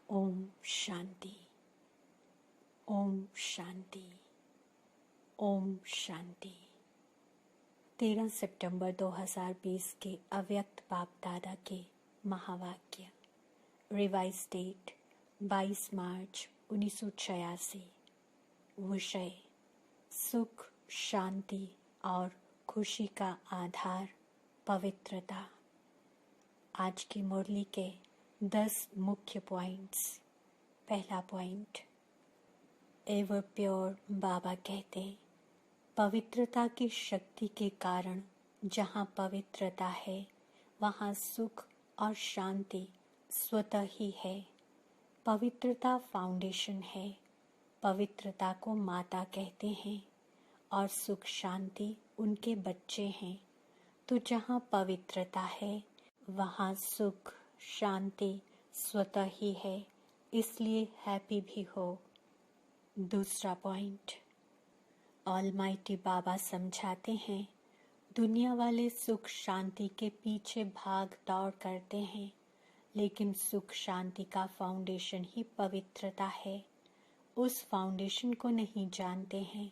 ओम शांति। ओम शांति। ओम शांति। 13 सितंबर 2020 के अव्यक्त बाप दादा के महावाक्य। रिवाइज डेट 22 मार्च 1986। विषय सुख, शांति और खुशी का आधार पवित्रता। आज की मुरली के 10 मुख्य पॉइंट्स। पहला पॉइंट, एवर प्योर बाबा कहते, पवित्रता की शक्ति के कारण जहाँ पवित्रता है वहाँ सुख और शांति स्वतः ही है। पवित्रता फाउंडेशन है। पवित्रता को माता कहते हैं और सुख शांति उनके बच्चे हैं। तो जहाँ पवित्रता है वहाँ सुख शांति स्वतः ही है, इसलिए हैप्पी भी हो। दूसरा पॉइंट, ऑलमाइटी बाबा समझाते हैं, दुनिया वाले सुख शांति के पीछे भाग दौड़ करते हैं, लेकिन सुख शांति का फाउंडेशन ही पवित्रता है। उस फाउंडेशन को नहीं जानते हैं,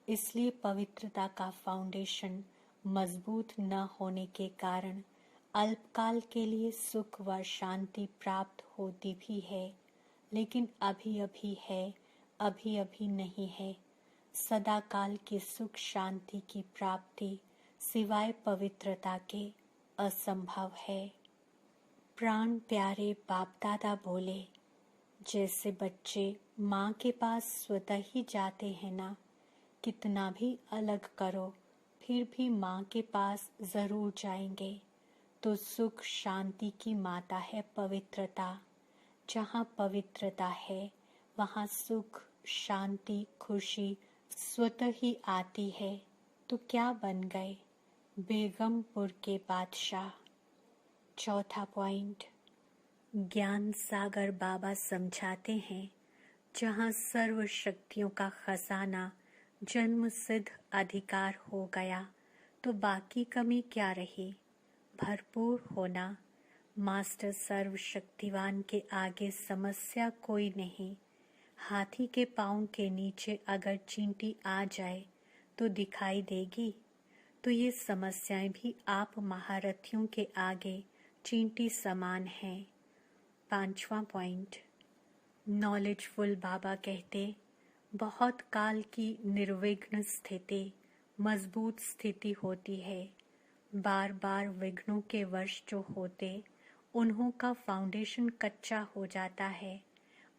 इसलिए पवित्रता का फाउंडेशन मजबूत न होने के कारण अल्पकाल के लिए सुख व शांति प्राप्त होती भी है, लेकिन अभी अभी है, अभी अभी नहीं है। सदा काल की सुख शांति की प्राप्ति सिवाय पवित्रता के असंभव है। प्राण प्यारे बाप दादा बोले, जैसे बच्चे माँ के पास स्वतः ही जाते हैं ना, कितना भी अलग करो फिर भी माँ के पास जरूर जाएंगे। तो सुख शांति की माता है पवित्रता। जहाँ पवित्रता है वहाँ सुख शांति खुशी स्वतः ही आती है। तो क्या बन गए? बेगमपुर के बादशाह। चौथा पॉइंट, ज्ञान सागर बाबा समझाते हैं, जहाँ सर्व शक्तियों का खजाना जन्म सिद्ध अधिकार हो गया तो बाकी कमी क्या रही? भरपूर होना। मास्टर सर्वशक्तिवान के आगे समस्या कोई नहीं। हाथी के पाँव के नीचे अगर चींटी आ जाए तो दिखाई देगी। तो ये समस्याएं भी आप महारथियों के आगे चींटी समान हैं। पांचवा पॉइंट, नॉलेजफुल बाबा कहते, बहुत काल की निर्विघ्न स्थिति मजबूत स्थिति होती है। बार बार विघ्नों के वश जो होते उन्हों का फाउंडेशन कच्चा हो जाता है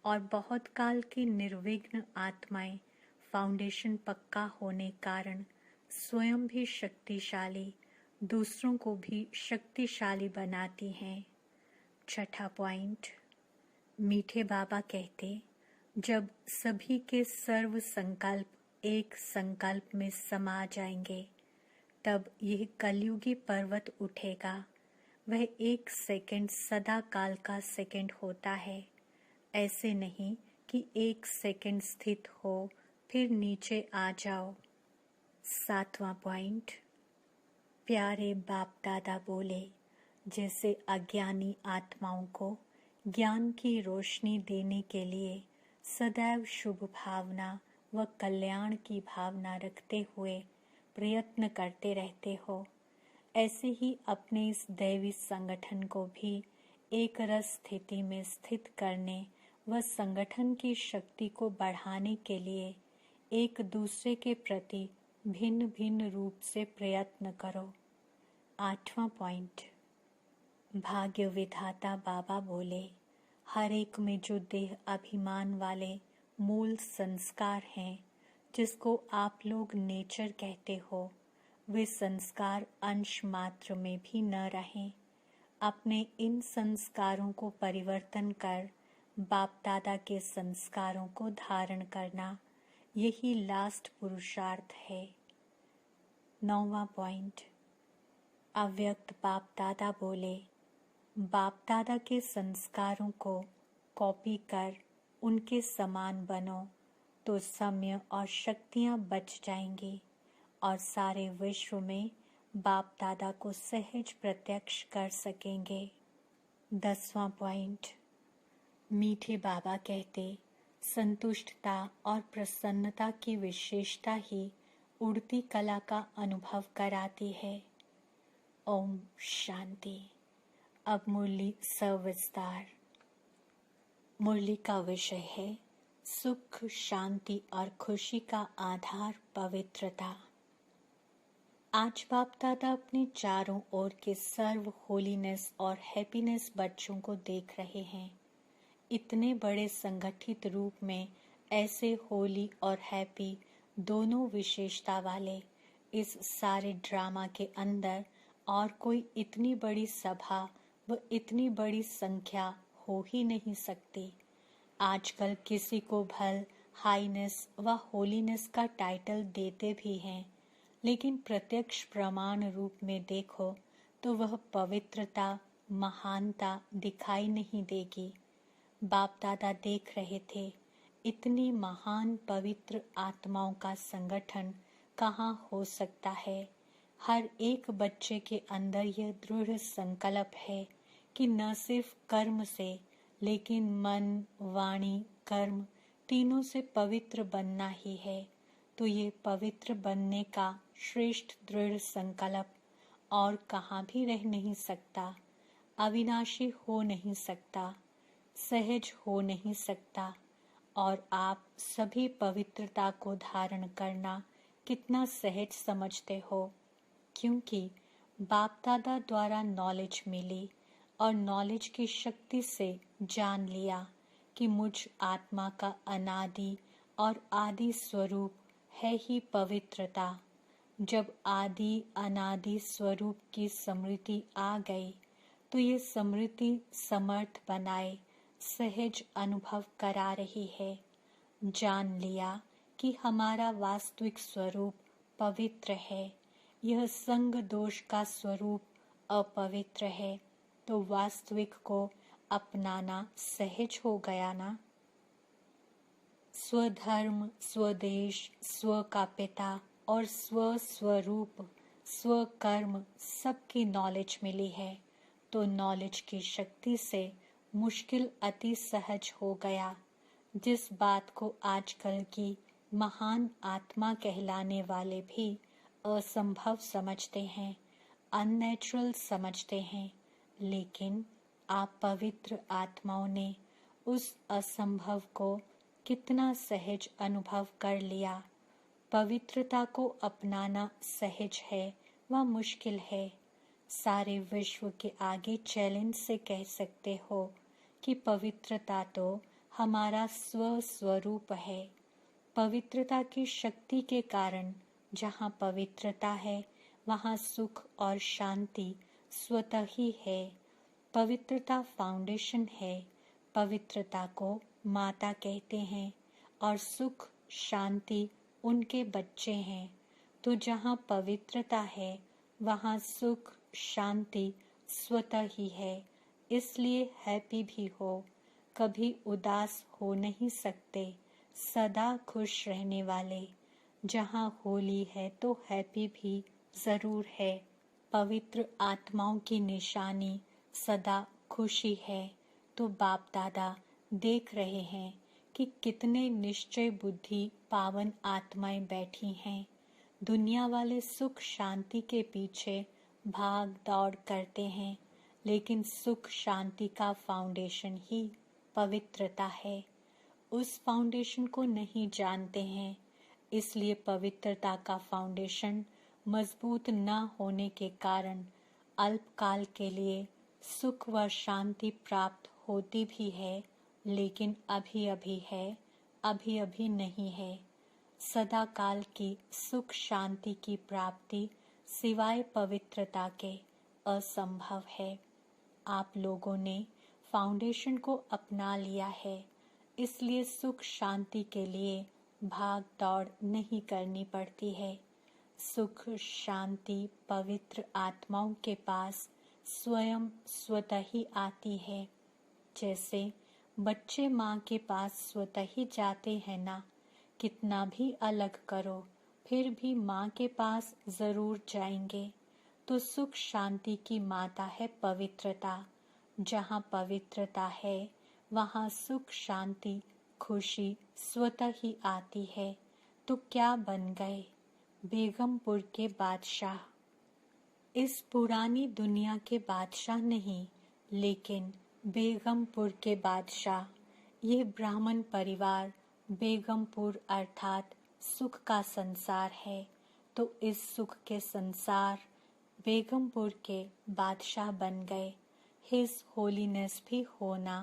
और बहुत काल की निर्विघ्न आत्माएं फाउंडेशन पक्का होने कारण स्वयं भी शक्तिशाली, दूसरों को भी शक्तिशाली बनाती हैं। छठा पॉइंट, मीठे बाबा कहते, जब सभी के सर्व संकल्प एक संकल्प में समा जाएंगे तब यह कलयुगी पर्वत उठेगा। वह एक सेकंड सदा काल का सेकंड होता है। ऐसे नहीं कि एक सेकंड स्थित हो फिर नीचे आ जाओ। सातवां पॉइंट, प्यारे बाप दादा बोले, जैसे अज्ञानी आत्माओं को ज्ञान की रोशनी देने के लिए सदैव शुभ भावना व कल्याण की भावना रखते हुए प्रयत्न करते रहते हो, ऐसे ही अपने इस दैवी संगठन को भी एक रस स्थिति में स्थित करने व संगठन की शक्ति को बढ़ाने के लिए एक दूसरे के प्रति भिन्न भिन्न रूप से प्रयत्न करो। आठवां पॉइंट, भाग्य विधाता बाबा बोले, हर एक में जो देह अभिमान वाले मूल संस्कार हैं, जिसको आप लोग नेचर कहते हो, वे संस्कार अंश मात्र में भी न रहें। अपने इन संस्कारों को परिवर्तन कर बाप दादा के संस्कारों को धारण करना, यही लास्ट पुरुषार्थ है। नौवां पॉइंट, अव्यक्त बाप दादा बोले, बाप दादा के संस्कारों को कॉपी कर उनके समान बनो तो समय और शक्तियां बच जाएंगी और सारे विश्व में बाप दादा को सहज प्रत्यक्ष कर सकेंगे। 10वां पॉइंट, मीठे बाबा कहते, संतुष्टता और प्रसन्नता की विशेषता ही उड़ती कला का अनुभव कराती है। ओम शांति। अब मुरली सविस्तार। मुरली का विषय है सुख, शांति और खुशी का आधार पवित्रता। आज बाप दादा अपने चारों ओर के सर्व होलीनेस और हैप्पीनेस बच्चों को देख रहे हैं। इतने बड़े संगठित रूप में ऐसे होली और हैप्पी दोनों विशेषता वाले इस सारे ड्रामा के अंदर और कोई इतनी बड़ी सभा व इतनी बड़ी संख्या हो ही नहीं सकती। आजकल किसी को भल हाईनेस व होलीनेस का टाइटल देते भी हैं, लेकिन प्रत्यक्ष प्रमाण रूप में देखो तो वह पवित्रता, महानता दिखाई नहीं देगी। बाप दादा देख रहे थे, इतनी महान पवित्र आत्माओं का संगठन कहाँ हो सकता है। हर एक बच्चे के अंदर यह दृढ़ संकल्प है कि न सिर्फ कर्म से लेकिन मन, वाणी, कर्म तीनों से पवित्र बनना ही है। तो ये पवित्र बनने का श्रेष्ठ दृढ़ संकल्प और कहाँ भी रह नहीं सकता, अविनाशी हो नहीं सकता, सहज हो नहीं सकता। और आप सभी पवित्रता को धारण करना कितना सहज समझते हो, क्योंकि बाप दादा द्वारा नॉलेज मिली और नॉलेज की शक्ति से जान लिया कि मुझ आत्मा का अनादि और आदि स्वरूप है ही पवित्रता। जब आदि अनादि स्वरूप की स्मृति आ गई तो ये स्मृति समर्थ बनाए सहज अनुभव करा रही है। जान लिया कि हमारा वास्तविक स्वरूप पवित्र है, यह संग दोष का स्वरूप अपवित्र है, तो वास्तविक को अपनाना सहज हो गया ना। स्वधर्म, स्वदेश, स्व का पिता और स्व स्वरूप, स्वकर्म सबकी नॉलेज मिली है, तो नॉलेज की शक्ति से मुश्किल अति सहज हो गया। जिस बात को आजकल की महान आत्मा कहलाने वाले भी असंभव समझते हैं, अननेचुरल समझते हैं, लेकिन आप पवित्र आत्माओं ने उस असंभव को कितना सहज अनुभव कर लिया। पवित्रता को अपनाना सहज है व मुश्किल है। सारे विश्व के आगे चैलेंज से कह सकते हो कि पवित्रता तो हमारा स्व स्वरूप है। पवित्रता की शक्ति के कारण जहाँ पवित्रता है वहाँ सुख और शांति स्वतः ही है। पवित्रता फाउंडेशन है। पवित्रता को माता कहते हैं और सुख शांति उनके बच्चे हैं। तो जहाँ पवित्रता है वहाँ सुख शांति स्वतः ही है। इसलिए हैप्पी भी हो, कभी उदास हो नहीं सकते, सदा खुश रहने वाले। जहाँ होली है तो हैप्पी भी जरूर है। पवित्र आत्माओं की निशानी सदा खुशी है। तो बाप दादा देख रहे हैं कि कितने निश्चय बुद्धि पावन आत्माएं बैठी हैं। दुनिया वाले सुख शांति के पीछे भाग दौड़ करते हैं, लेकिन सुख शांति का फाउंडेशन ही पवित्रता है। उस फाउंडेशन को नहीं जानते हैं, इसलिए पवित्रता का फाउंडेशन मजबूत न होने के कारण अल्पकाल के लिए सुख व शांति प्राप्त होती भी है, लेकिन अभी अभी है, अभी अभी नहीं है। सदा काल की सुख शांति की प्राप्ति सिवाय पवित्रता के असंभव है। आप लोगों ने फाउंडेशन को अपना लिया है, इसलिए सुख शांति के लिए भाग दौड़ नहीं करनी पड़ती है। सुख शांति पवित्र आत्माओं के पास स्वयं स्वतः ही आती है। जैसे बच्चे माँ के पास स्वतः ही जाते हैं ना, कितना भी अलग करो फिर भी माँ के पास जरूर जाएंगे। तो सुख शांति की माता है पवित्रता। जहाँ पवित्रता है वहाँ सुख, शांति, खुशी स्वतः ही आती है। तो क्या बन गए? बेगमपुर के बादशाह। इस पुरानी दुनिया के बादशाह नहीं, लेकिन बेगमपुर के बादशाह। ये ब्राह्मण परिवार बेगमपुर अर्थात सुख का संसार है। तो इस सुख के संसार बेगमपुर के बादशाह बन गए। हिज होलीनेस भी होना,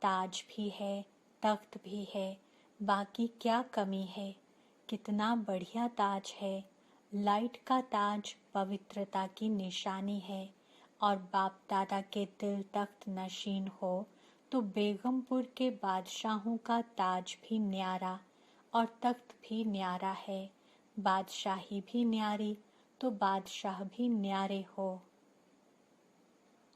ताज भी है, तख्त भी है, बाकी क्या कमी है? कितना बढ़िया ताज है। लाइट का ताज पवित्रता की निशानी है, और बाप दादा के दिल तख्त नशीन हो तो बेगमपुर के बादशाहों का ताज भी न्यारा और तख्त भी न्यारा है। बादशाही भी न्यारी तो बादशाह भी न्यारे हो।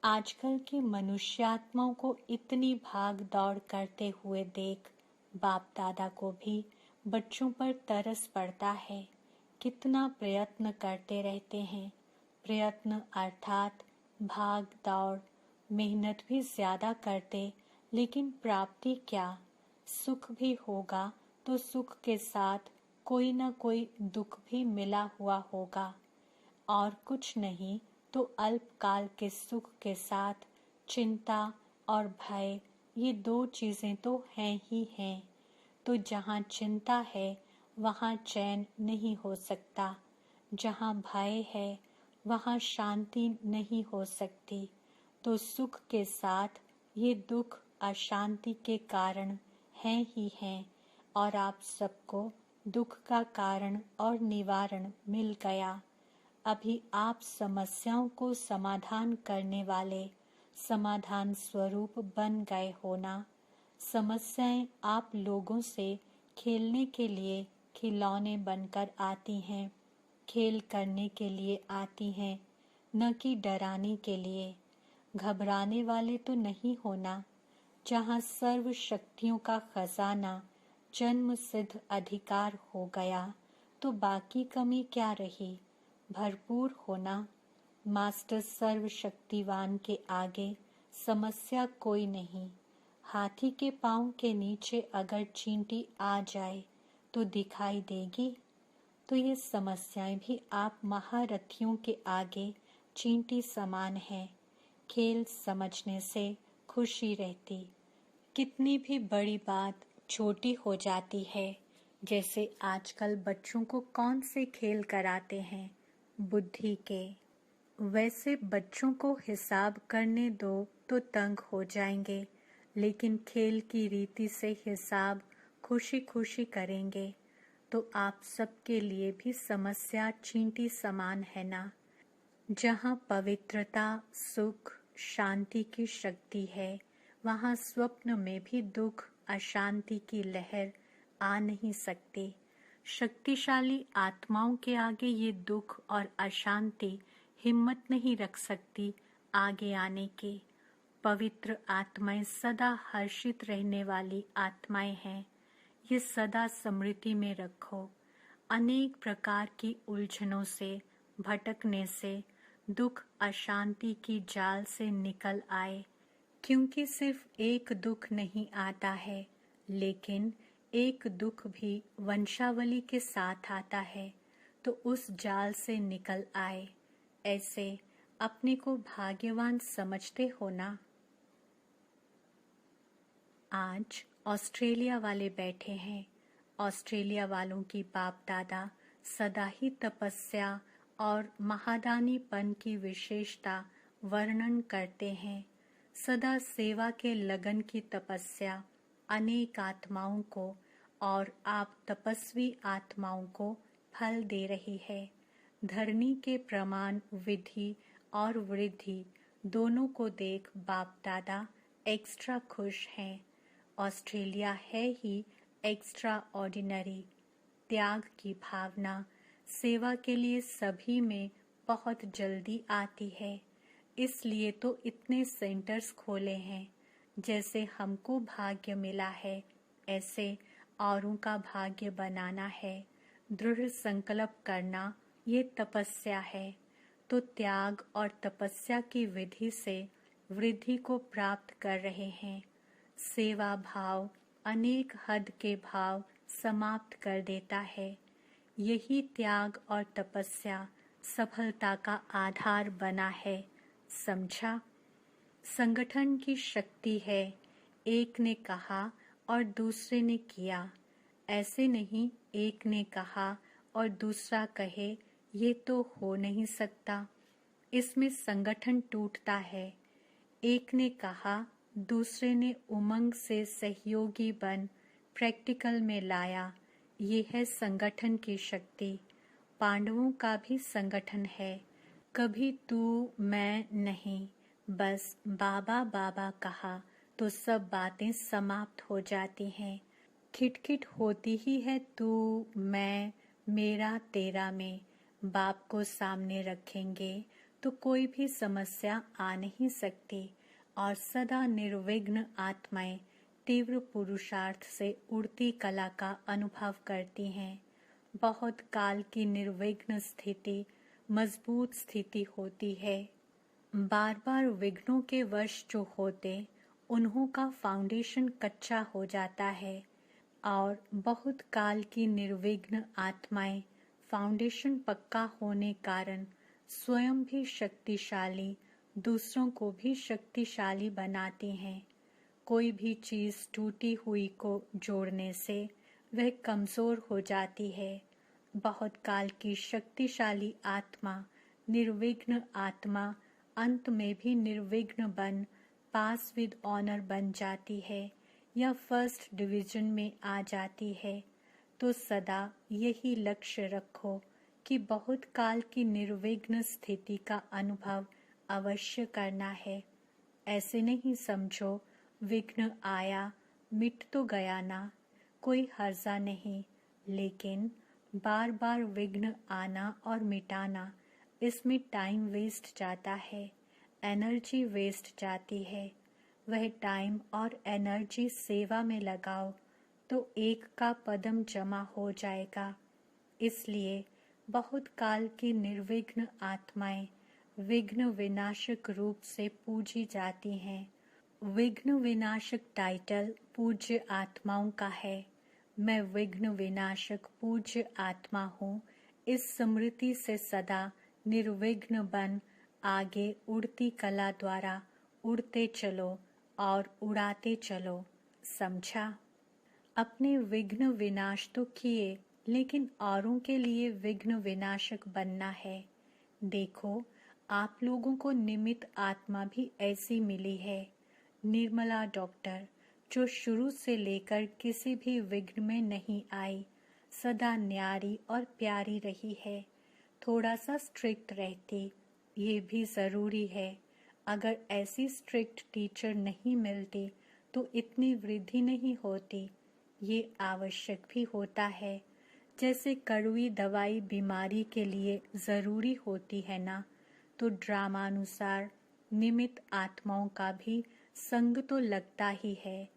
आजकल की मनुष्यात्माओं को इतनी भाग दौड़ करते हुए देख बाप दादा को भी बच्चों पर तरस पड़ता है। कितना प्रयत्न करते रहते हैं। प्रयत्न अर्थात भाग दौड़, मेहनत भी ज्यादा करते, लेकिन प्राप्ति क्या? सुख भी होगा तो सुख के साथ कोई न कोई दुख भी मिला हुआ होगा, और कुछ नहीं तो अल्पकाल के सुख के साथ चिंता और भय, ये दो चीजें तो हैं ही हैं। तो जहाँ चिंता है वहाँ चैन नहीं हो सकता, जहाँ भय है वहाँ शांति नहीं हो सकती। तो सुख के साथ ये दुख अशांति के कारण हैं ही हैं, और आप सबको दुख का कारण और निवारण मिल गया। अभी आप समस्याओं को समाधान करने वाले समाधान स्वरूप बन गए हो ना। समस्याएं आप लोगों से खेलने के लिए खिलौने बनकर आती हैं, खेल करने के लिए आती हैं, न कि डराने के लिए। घबराने वाले तो नहीं होना। जहाँ सर्व शक्तियों का खजाना जन्म सिद्ध अधिकार हो गया तो बाकी कमी क्या रही? भरपूर होना। मास्टर सर्वशक्तिवान के आगे समस्या कोई नहीं। हाथी के पांव के नीचे अगर चींटी आ जाए तो दिखाई देगी। तो ये समस्याएं भी आप महारथियों के आगे चींटी समान है। खेल समझने से खुशी रहती। कितनी भी बड़ी बात छोटी हो जाती है। जैसे आजकल बच्चों को कौन से खेल कराते हैं? बुद्धि के। वैसे बच्चों को हिसाब करने दो तो तंग हो जाएंगे, लेकिन खेल की रीति से हिसाब खुशी खुशी करेंगे। तो आप सबके लिए भी समस्या चींटी समान है ना। जहाँ पवित्रता, सुख, शांति की शक्ति है, वहाँ स्वप्न में भी दुख, अशांति की लहर आ नहीं सकती। शक्तिशाली आत्माओं के आगे ये दुख और अशांति हिम्मत नहीं रख सकती आगे आने की। पवित्र आत्माएं सदा हर्षित रहने वाली आत्माएं हैं। ये सदा स्मृति में रखो। अनेक प्रकार की उलझनों से, भटकने से, दुख अशांति की जाल से निकल आए, क्योंकि सिर्फ एक दुख नहीं आता है, लेकिन एक दुख भी वंशावली के साथ आता है। तो उस जाल से निकल आए। ऐसे अपने को भाग्यवान समझते हो ना। आज ऑस्ट्रेलिया वाले बैठे हैं। ऑस्ट्रेलिया वालों की बाप दादा सदा ही तपस्या और महादानीपन की विशेषता वर्णन करते हैं। सदा सेवा के लगन की तपस्या अनेक आत्माओं को, और आप तपस्वी आत्माओं को फल दे रही है। धरनी के प्रमाण, विधि और वृद्धि दोनों को देख बाप दादा एक्स्ट्रा खुश हैं। ऑस्ट्रेलिया है ही एक्स्ट्रा ऑर्डिनरी। त्याग की भावना सेवा के लिए सभी में बहुत जल्दी आती है। इसलिए तो इतने सेंटर्स खोले हैं। जैसे हमको भाग्य मिला है, ऐसे औरों का भाग्य बनाना है। दृढ़ संकल्प करना ये तपस्या है। तो त्याग और तपस्या की विधि से वृद्धि को प्राप्त कर रहे हैं। सेवा भाव अनेक हद के भाव समाप्त कर देता है। यही त्याग और तपस्या सफलता का आधार बना है। समझा? संगठन की शक्ति है, एक ने कहा और दूसरे ने किया। ऐसे नहीं एक ने कहा और दूसरा कहे, ये तो हो नहीं सकता। इसमें संगठन टूटता है। एक ने कहा, दूसरे ने उमंग से सहयोगी बन प्रैक्टिकल में लाया। ये है संगठन की शक्ति। पांडवों का भी संगठन है। कभी तू मैं नहीं, बस बाबा बाबा कहा तो सब बातें समाप्त हो जाती हैं। खिटखिट होती ही है तू मैं मेरा तेरा में। बाप को सामने रखेंगे तो कोई भी समस्या आ नहीं सकती और सदा निर्विघ्न आत्माएं तीव्र पुरुषार्थ से उड़ती कला का अनुभव करती हैं। बहुत काल की निर्विघ्न स्थिति मजबूत स्थिति होती है। बार बार विघ्नों के वश जो होते उन्हों का फाउंडेशन कच्चा हो जाता है और बहुत काल की निर्विघ्न आत्माएं फाउंडेशन पक्का होने कारण स्वयं भी शक्तिशाली, दूसरों को भी शक्तिशाली बनाती हैं। कोई भी चीज टूटी हुई को जोड़ने से वह कमजोर हो जाती है। बहुत काल की शक्तिशाली आत्मा, निर्विघ्न आत्मा अंत में भी निर्विघ्न बन पास विद ऑनर बन जाती है या फर्स्ट डिवीजन में आ जाती है। तो सदा यही लक्ष्य रखो कि बहुत काल की निर्विघ्न स्थिति का अनुभव अवश्य करना है। ऐसे नहीं समझो विघ्न आया मिट तो गया ना, कोई हर्जा नहीं, लेकिन बार बार विघ्न आना और मिटाना, इसमें टाइम वेस्ट जाता है, एनर्जी वेस्ट जाती है। वह टाइम और एनर्जी सेवा में लगाओ तो एक का पदम जमा हो जाएगा। इसलिए बहुत काल की निर्विघ्न आत्माएं विघ्न विनाशक रूप से पूजी जाती हैं। विघ्न विनाशक टाइटल पूज्य आत्माओं का है। मैं विघ्न विनाशक पूज्य आत्मा हूँ। इस स्मृति से सदा निर्विघ्न बन आगे उड़ती कला द्वारा उड़ते चलो और उड़ाते चलो। समझा? अपने विघ्न विनाश तो किए, लेकिन औरों के लिए विघ्न विनाशक बनना है। देखो, आप लोगों को निमित्त आत्मा भी ऐसी मिली है। निर्मला डॉक्टर, जो शुरू से लेकर किसी भी विघ्न में नहीं आई, सदा न्यारी और प्यारी रही है। थोड़ा सा स्ट्रिक्ट रहती, ये भी ज़रूरी है। अगर ऐसी स्ट्रिक्ट टीचर नहीं मिलती तो इतनी वृद्धि नहीं होती। ये आवश्यक भी होता है। जैसे कड़वी दवाई बीमारी के लिए ज़रूरी होती है ना, तो ड्रामानुसार निमित्त आत्माओं का भी संग तो लगता ही है।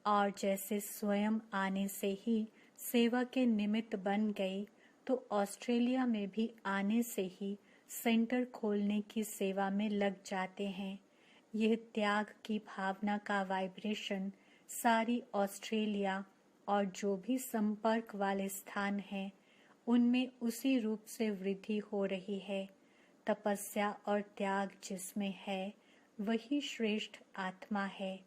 और जैसे स्वयं आने से ही सेवा के निमित्त बन गई, तो ऑस्ट्रेलिया में भी आने से ही सेंटर खोलने की सेवा में लग जाते हैं। यह त्याग की भावना का वाइब्रेशन सारी ऑस्ट्रेलिया और जो भी संपर्क वाले स्थान हैं, उनमें उसी रूप से वृद्धि हो रही है। तपस्या और त्याग जिसमें है, वही श्रेष्ठ आत्मा है।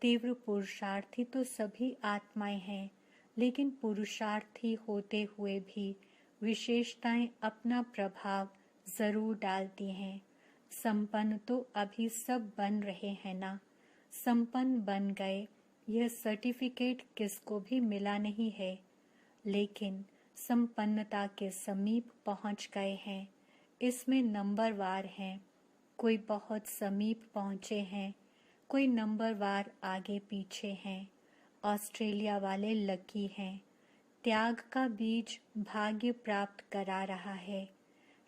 तीव्र पुरुषार्थी तो सभी आत्माएं हैं, लेकिन पुरुषार्थी होते हुए भी विशेषताएं अपना प्रभाव जरूर डालती हैं। संपन्न तो अभी सब बन रहे हैं ना। संपन्न बन गए, यह सर्टिफिकेट किसको भी मिला नहीं है, लेकिन संपन्नता के समीप पहुंच गए हैं। इसमें नंबरवार हैं। कोई बहुत समीप पहुंचे हैं, कोई नंबरवार आगे पीछे हैं। ऑस्ट्रेलिया वाले लकी हैं। त्याग का बीज भाग्य प्राप्त करा रहा है।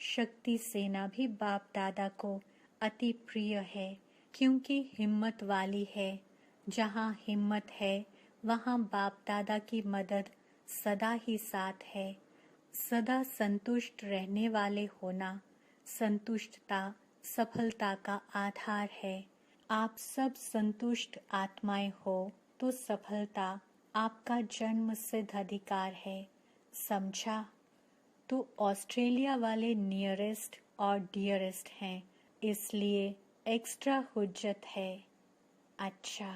शक्ति सेना भी बाप दादा को अति प्रिय है, क्योंकि हिम्मत वाली है। जहाँ हिम्मत है, वहाँ बाप दादा की मदद सदा ही साथ है। सदा संतुष्ट रहने वाले होना, संतुष्टता सफलता का आधार है। आप सब संतुष्ट आत्माएं हो, तो सफलता आपका जन्म सिद्ध अधिकार है, समझा? तो ऑस्ट्रेलिया वाले नियरेस्ट और डियरेस्ट हैं, इसलिए एक्स्ट्रा हुज्जत है। अच्छा।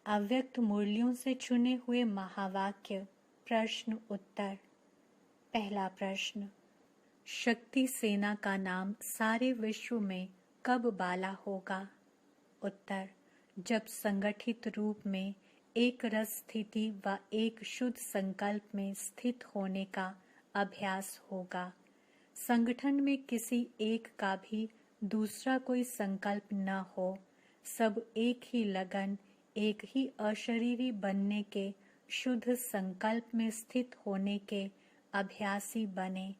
अव्यक्त मुरलियों से चुने हुए महावाक्य, प्रश्न उत्तर। पहला प्रश्न, शक्ति सेना का नाम सारे विश्व में कब बाला होगा? उत्तर, जब संगठित रूप में एक रस स्थिति व एक शुद्ध संकल्प में स्थित होने का अभ्यास होगा। संगठन में किसी एक का भी दूसरा कोई संकल्प न हो, सब एक ही लगन, एक ही अशरीरी बनने के शुद्ध संकल्प में स्थित होने के अभ्यासी बने,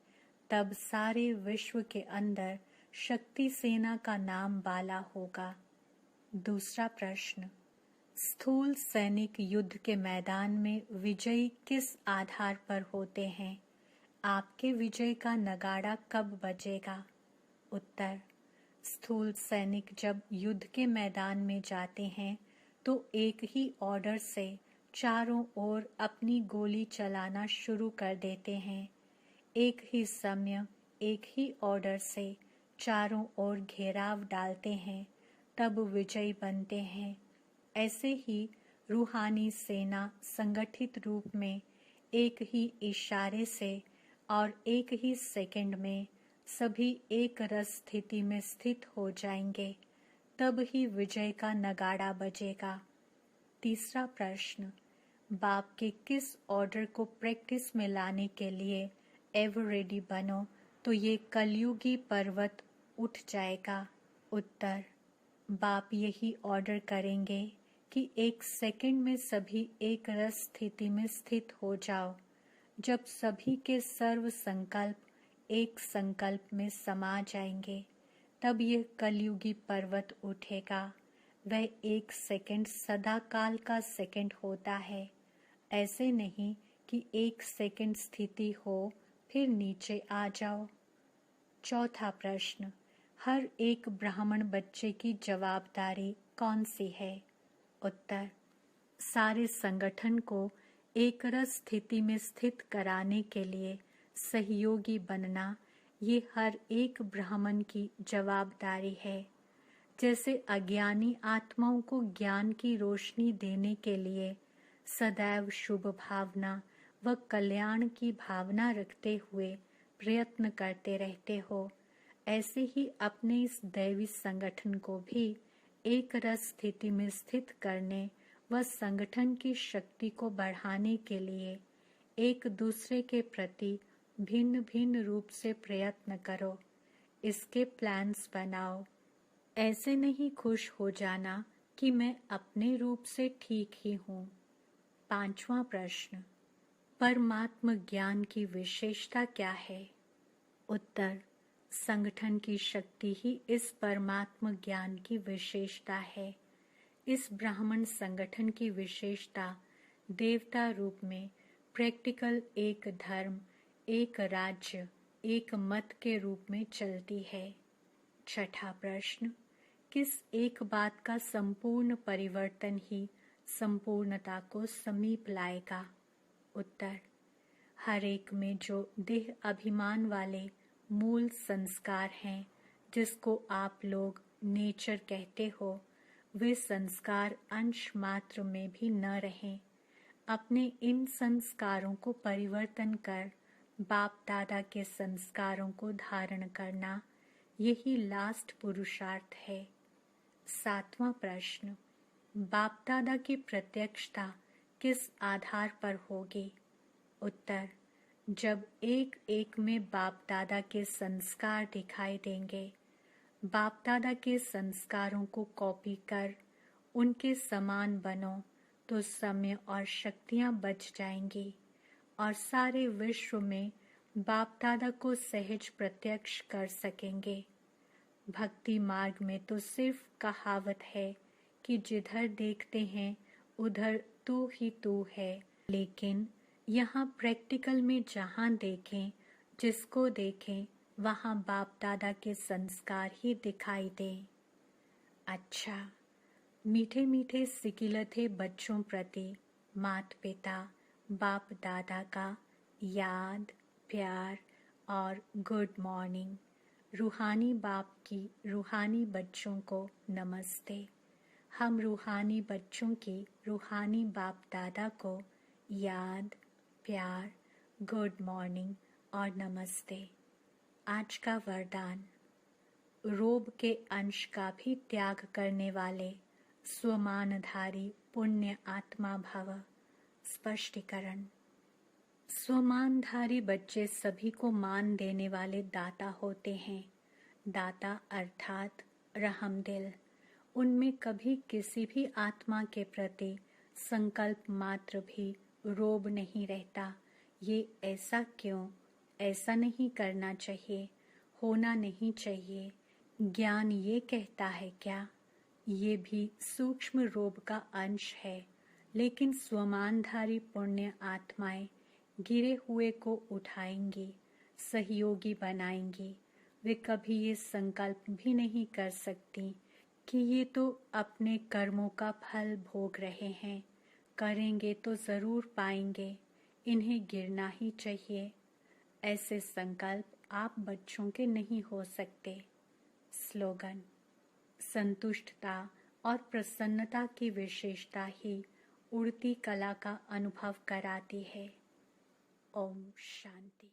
तब सारे विश्व के अंदर शक्ति सेना का नाम बाला होगा। दूसरा प्रश्न, स्थूल सैनिक युद्ध के मैदान में विजयी किस आधार पर होते हैं? आपके विजय का नगाड़ा कब बजेगा? उत्तर, स्थूल सैनिक जब युद्ध के मैदान में जाते हैं तो एक ही ऑर्डर से चारों ओर अपनी गोली चलाना शुरू कर देते हैं। एक ही समय, एक ही ऑर्डर से चारों ओर घेराव डालते हैं, तब विजयी बनते हैं। ऐसे ही रूहानी सेना संगठित रूप में एक ही इशारे से और एक ही सेकंड में सभी एक रस स्थिति में स्थित हो जाएंगे, तब ही विजय का नगाड़ा बजेगा। तीसरा प्रश्न, बाप के किस ऑर्डर को प्रैक्टिस में लाने के लिए एवर रेडी बनो तो ये कलयुगी पर्वत उठ जाएगा? उत्तर, बाप यही ऑर्डर करेंगे कि एक सेकंड में सभी एक रस स्थिति में स्थित हो जाओ। जब सभी के सर्व संकल्प एक संकल्प में समा जाएंगे, तब यह कलयुगी पर्वत उठेगा। वह एक सेकंड सदा काल का सेकंड होता है, ऐसे नहीं कि एक सेकंड स्थिति हो फिर नीचे आ जाओ। चौथा प्रश्न, हर एक ब्राह्मण बच्चे की जवाबदारी कौन सी है? उत्तर, सारे संगठन को एक रस स्थिति में स्थित कराने के लिए सहयोगी बनना, ये हर एक ब्राह्मण की जवाबदारी है। जैसे अज्ञानी आत्माओं को ज्ञान की रोशनी देने के लिए सदैव शुभ भावना व कल्याण की भावना रखते हुए प्रयत्न करते रहते हो, ऐसे ही अपने इस दैवी संगठन को भी एक रस स्थिति में स्थित करने व संगठन की शक्ति को बढ़ाने के लिए एक दूसरे के प्रति भिन्न भिन्न रूप से प्रयत्न करो। इसके प्लान्स बनाओ। ऐसे नहीं खुश हो जाना कि मैं अपने रूप से ठीक ही हूँ। पांचवा प्रश्न, परमात्म ज्ञान की विशेषता क्या है? उत्तर, संगठन की शक्ति ही इस परमात्म ज्ञान की विशेषता है। इस ब्राह्मण संगठन की विशेषता देवता रूप में प्रैक्टिकल एक धर्म, एक राज्य, एक मत के रूप में चलती है। छठा प्रश्न, किस एक बात का संपूर्ण परिवर्तन ही संपूर्णता को समीप लाएगा? उत्तर, हर एक में जो देह अभिमान वाले मूल संस्कार हैं, जिसको आप लोग नेचर कहते हो, वे संस्कार अंश मात्र में भी न रहें। अपने इन संस्कारों को परिवर्तन कर बाप दादा के संस्कारों को धारण करना, यही लास्ट पुरुषार्थ है। सातवां प्रश्न, बाप दादा की प्रत्यक्षता किस आधार पर होगी? उत्तर, जब एक एक में बाप दादा के संस्कार दिखाई देंगे। बाप दादा के संस्कारों को कॉपी कर उनके समान बनो तो समय और शक्तियां बच जाएंगी और सारे विश्व में बाप दादा को सहज प्रत्यक्ष कर सकेंगे। भक्ति मार्ग में तो सिर्फ कहावत है कि जिधर देखते हैं उधर तू ही तू है, लेकिन यहाँ प्रैक्टिकल में जहाँ देखें, जिसको देखें, वहाँ बाप दादा के संस्कार ही दिखाई दें। अच्छा, मीठे मीठे सिकिलथे बच्चों प्रति माता पिता बाप दादा का याद, प्यार और गुड मॉर्निंग। रूहानी बाप की रूहानी बच्चों को नमस्ते। हम रूहानी बच्चों की रूहानी बाप दादा को याद, प्यार, गुड मॉर्निंग और नमस्ते। आज का वरदान, रोब के अंश का भी त्याग करने वाले स्वमानधारी पुण्य आत्मा भव। स्पष्टीकरण, स्वमानधारी बच्चे सभी को मान देने वाले दाता होते हैं। दाता अर्थात रहमदिल। उनमें कभी किसी भी आत्मा के प्रति संकल्प मात्र भी रोब नहीं रहता। ये ऐसा क्यों? ऐसा नहीं करना चाहिए, होना नहीं चाहिए। ज्ञान ये कहता है क्या? ये भी सूक्ष्म रोब का अंश है। लेकिन स्वमानधारी पुण्य आत्माएं गिरे हुए को उठाएंगी, सहयोगी बनाएंगी। वे कभी ये संकल्प भी नहीं कर सकती कि ये तो अपने कर्मों का फल भोग रहे हैं, करेंगे तो जरूर पाएंगे, इन्हें गिरना ही चाहिए। ऐसे संकल्प आप बच्चों के नहीं हो सकते। स्लोगन, संतुष्टता और प्रसन्नता की विशेषता ही उड़ती कला का अनुभव कराती है। ओम शांति।